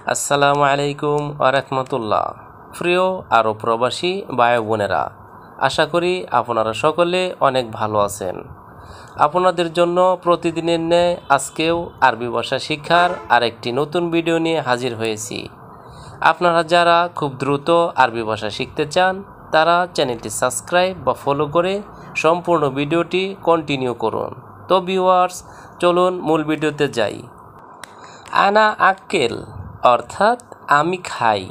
আসসালামু আলাইকুম ওয়া রাহমাতুল্লাহ। প্রিয় আরব প্রবাসী ভাই বোনেরা, আশা করি আপনারা সকলে অনেক ভালো আছেন। আপনাদের জন্য প্রতিদিনের ন্যায় আজকেও আরবি ভাষা শিক্ষার আরেকটি নতুন ভিডিও নিয়ে হাজির হয়েছি। আপনারা যারা খুব দ্রুত আরবি ভাষা শিখতে চান তারা চ্যানেলটি সাবস্ক্রাইব বা ফলো করে সম্পূর্ণ ভিডিওটি কন্টিনিউ করুন। তো ভিউয়ার্স, চলুন মূল ভিডিওতে যাই। আনা আক্কেল অর্থাৎ আমি খাই।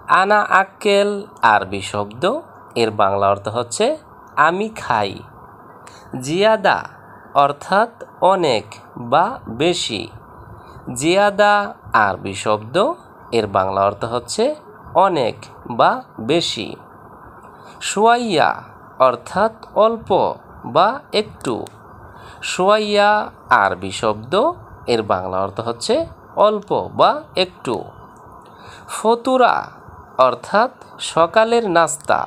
আনা আক্কেল আরবি শব্দ, এর বাংলা অর্থ হচ্ছে আমি খাই। জিয়াদা অর্থাৎ অনেক বা বেশি। জিয়াদা আরবি শব্দ, এর বাংলা অর্থ হচ্ছে অনেক বা বেশি। শোয়াইয়া অর্থাৎ অল্প বা একটু। শোয়াইয়া আরবি শব্দ, এর বাংলা অর্থ হচ্ছে অল্প বা একটু। ফতুরা অর্থাৎ সকালের নাস্তা।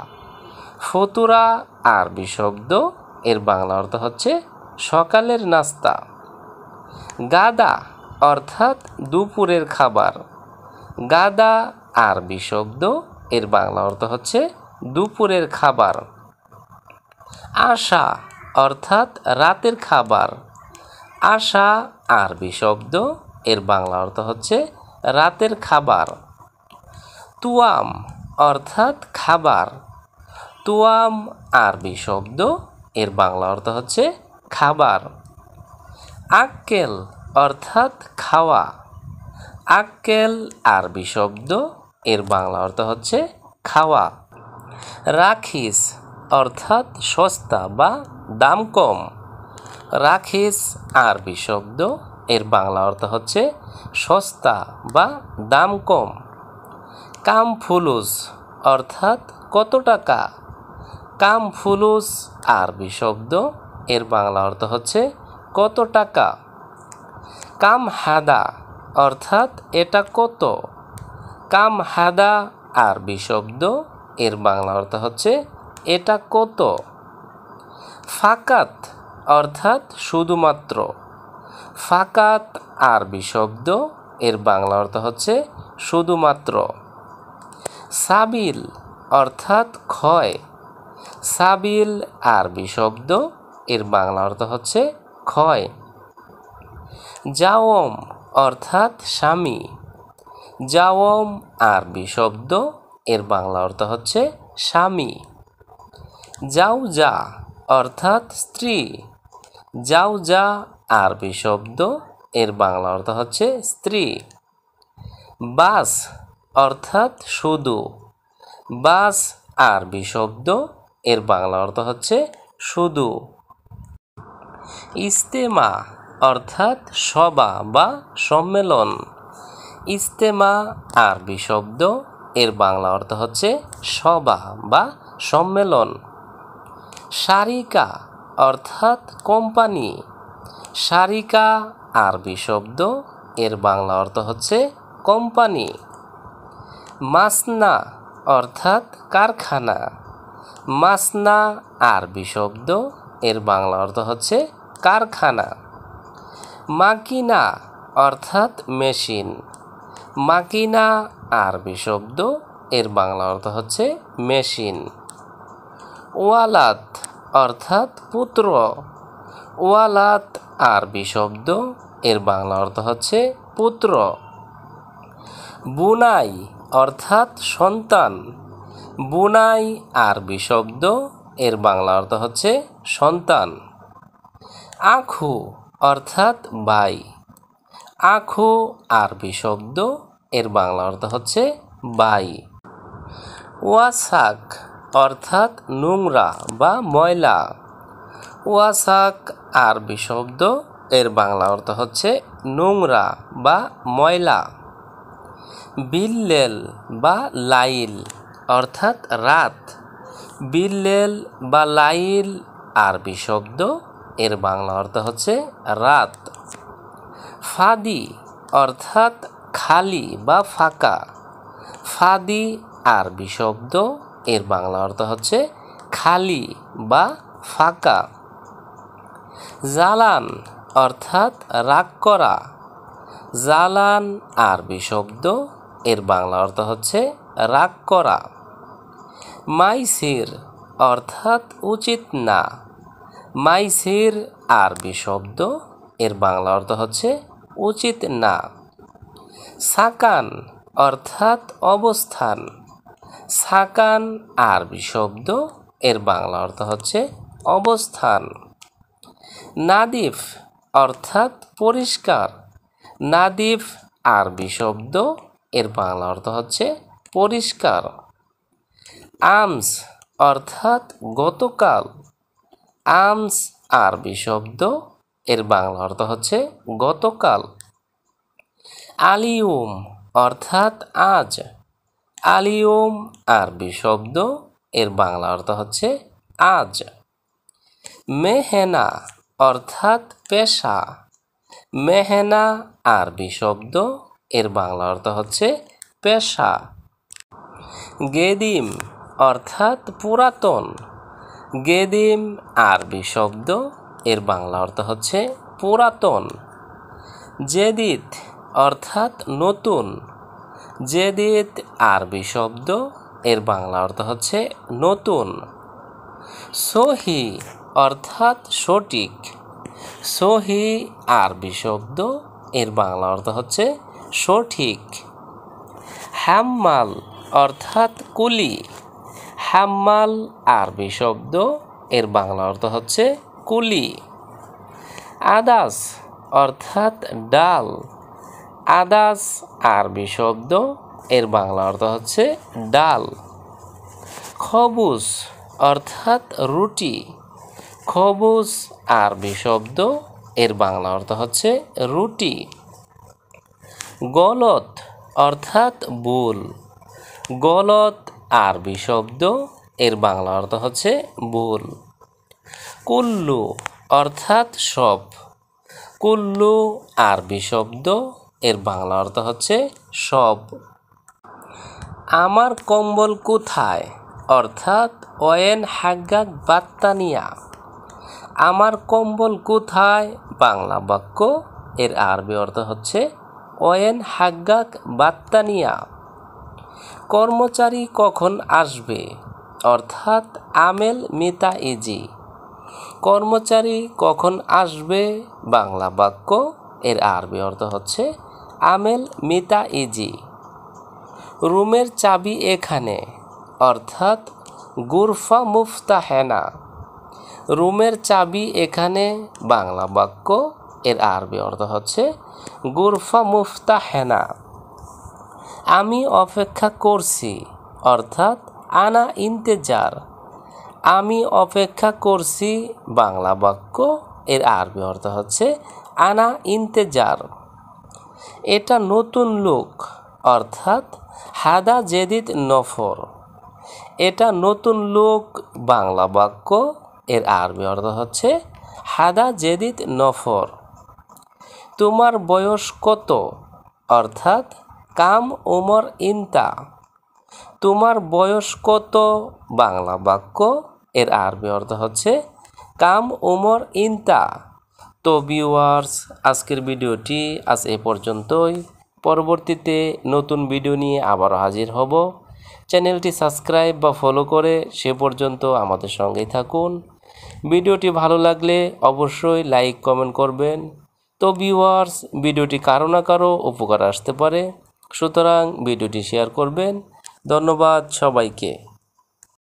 ফতুরা আরবি শব্দ, এর বাংলা অর্থ হচ্ছে সকালের নাস্তা। গাদা অর্থাৎ দুপুরের খাবার। গাদা আরবি শব্দ, এর বাংলা অর্থ হচ্ছে দুপুরের খাবার। আশা অর্থাৎ রাতের খাবার। আশা আরবি শব্দ, এর বাংলা অর্থ হচ্ছে রাতের খাবার। তুয়াম অর্থাৎ খাবার। তুয়াম আরবি শব্দ, এর বাংলা অর্থ হচ্ছে খাবার। আক্কেল অর্থাৎ খাওয়া। আক্কেল আরবি শব্দ, এর বাংলা অর্থ হচ্ছে খাওয়া। রাখিস অর্থাৎ সস্তা বা দাম কম। রাখিস আরবি শব্দ, এর বাংলা অর্থ হচ্ছে সস্তা বা দাম কম। কাম ফুলুস অর্থাৎ কত টাকা। কাম ফুলুস আরবি শব্দ, এর বাংলা অর্থ হচ্ছে কত টাকা। কাম হাদা অর্থাৎ এটা কত। কাম হাদা আরবি শব্দ, এর বাংলা অর্থ হচ্ছে এটা কত। ফাকাত অর্থাৎ শুধুমাত্র। ফাকাত আরবি শব্দ, এর বাংলা অর্থ হচ্ছে শুধুমাত্র। সাবিল অর্থাৎ ক্ষয়। সাবিল আরবি শব্দ, এর বাংলা অর্থ হচ্ছে ক্ষয়। জাওম অর্থাৎ স্বামী। জাওম আরবি শব্দ, এর বাংলা অর্থ হচ্ছে স্বামী। জাউজা অর্থাৎ স্ত্রী। জাউজা আরবি শব্দ, এর বাংলা অর্থ হচ্ছে স্ত্রী। বাস অর্থাৎ শুধু। বাস আরবি শব্দ, এর বাংলা অর্থ হচ্ছে শুধু। ইস্তেমা অর্থাৎ সভা বা সম্মেলন। ইস্তেমা আরবি শব্দ, এর বাংলা অর্থ হচ্ছে সভা বা সম্মেলন। শারিকা অর্থাৎ কোম্পানি। শারিকা আরবি শব্দ, এর বাংলা অর্থ হচ্ছে কোম্পানি। মাসনা অর্থাৎ কারখানা। মাসনা আরবি শব্দ, এর বাংলা অর্থ হচ্ছে কারখানা। মাকিনা অর্থাৎ মেশিন। মাকিনা আরবি শব্দ, এর বাংলা অর্থ হচ্ছে মেশিন। ওয়ালাত অর্থাৎ পুত্র। ওয়ালাত আরবি শব্দ, এর বাংলা অর্থ হচ্ছে পুত্র। বুনাই অর্থাৎ সন্তান। বুনাই আরবি শব্দ, এর বাংলা অর্থ হচ্ছে সন্তান। আখু অর্থাৎ ভাই। আখু আরবি শব্দ, এর বাংলা অর্থ হচ্ছে ভাই। ওয়াসাক অর্থাৎ নোংরা বা ময়লা। ওয়াসাক আরবি শব্দ, এর বাংলা অর্থ হচ্ছে নোংরা বা ময়লা। বিল্লেল বা লাইল অর্থাৎ রাত। বিল্লেল বা লাইল আরবি শব্দ, এর বাংলা অর্থ হচ্ছে রাত। ফাদি অর্থাৎ খালি বা ফাঁকা। ফাদি আরবি শব্দ, এর বাংলা অর্থ হচ্ছে খালি বা ফাঁকা। জালান অর্থাৎ রাগ করা। জালান আরবি শব্দ, এর বাংলা অর্থ হচ্ছে রাগ করা। মাইসির অর্থাৎ উচিত না। মাইসির আরবি শব্দ, এর বাংলা অর্থ হচ্ছে উচিত না। সাকান অর্থাৎ অবস্থান। সাকান আরবি শব্দ, এর বাংলা অর্থ হচ্ছে অবস্থান। নাদিফ অর্থাৎ পরিষ্কার। নাদিফ আরবি শব্দ, এর বাংলা অর্থ হচ্ছে পরিষ্কার। আমস অর্থাৎ গতকাল। আমস আরবি শব্দ, এর বাংলা অর্থ হচ্ছে গতকাল। আলিউম অর্থাৎ আজ। আলিউম আরবি শব্দ, এর বাংলা অর্থ হচ্ছে আজ। মেহেনা অর্থাৎ পেশা। মেহেনা আরবি শব্দ, এর বাংলা অর্থ হচ্ছে পেশা। গেদিম অর্থাৎ পুরাতন। গেদিম আরবি শব্দ, এর বাংলা অর্থ হচ্ছে পুরাতন। জেদিদ অর্থাৎ নতুন। জেদিদ আরবি শব্দ, এর বাংলা অর্থ হচ্ছে নতুন। সহি অর্থাৎ সঠিক। সহি আরবি শব্দ, এর বাংলা অর্থ হচ্ছে সঠিক। হাম্মাল অর্থাৎ কুলি। হাম্মাল আরবি শব্দ, এর বাংলা অর্থ হচ্ছে কুলি। আদাস অর্থাৎ ডাল। আদাস আরবি শব্দ, এর বাংলা অর্থ হচ্ছে ডাল। খবুজ অর্থাৎ রুটি। খবুজ আরবি শব্দ, এর বাংলা অর্থ হচ্ছে রুটি। গলত অর্থাৎ ভুল। গলত আরবি শব্দ, এর বাংলা অর্থ হচ্ছে ভুল। কুল্লু অর্থাৎ সব। কুল্লু আরবি শব্দ, এর বাংলা অর্থ হচ্ছে সব। আমার কম্বল কোথায় অর্থাৎ ওয়েন হাগ্গাক বাত্তানিয়া। আমার কম্বল কোথায় বাংলা বাক্য, এর আরবি অর্থ হচ্ছে ওয়েন হাগ্গাক বাত্তানিয়া। কর্মচারী কখন আসবে অর্থাৎ আমেল মিতা ইজি। কর্মচারী কখন আসবে বাংলা বাক্য, এর আরবি অর্থ হচ্ছে আমেল মিতা ইজি। রুমের চাবি এখানে অর্থাৎ গুরফা মুফতাহেনা। রুমের চাবি এখানে বাংলা বাক্য, এর আরবি অর্থ হচ্ছে গুরফা মুফতাহেনা। আমি অপেক্ষা করছি অর্থাৎ আনা ইন্তেজার। আমি অপেক্ষা করছি বাংলা বাক্য, এর আরবি অর্থ হচ্ছে আনা ইন্তেজার। এটা নতুন লোক অর্থাৎ হাদা জেদিদ নফর। এটা নতুন লোক বাংলা বাক্য, এর আরবি অর্থ হচ্ছে হাদা জেদিদ নফর। তোমার বয়স কত অর্থাৎ কাম উমর ইনতা। তোমার বয়স কত বাংলা বাক্য, এর আরবি অর্থ হচ্ছে কাম উমর ইনতা। তো ভিউয়ার্স, আজকের ভিডিওটি আজ এ পর্যন্তই। পরবর্তীতে নতুন ভিডিও নিয়ে আবারও হাজির হব। চ্যানেলটি সাবস্ক্রাইব বা ফলো করে সে পর্যন্ত আমাদের সঙ্গেই থাকুন। ভিডিওটি ভালো লাগলে অবশ্যই লাইক কমেন্ট করবেন। তো ভিউয়ার্স, ভিডিওটি কারো না কারো উপকার আসতে পারে, সুতরাং ভিডিওটি শেয়ার করবেন। ধন্যবাদ সবাইকে।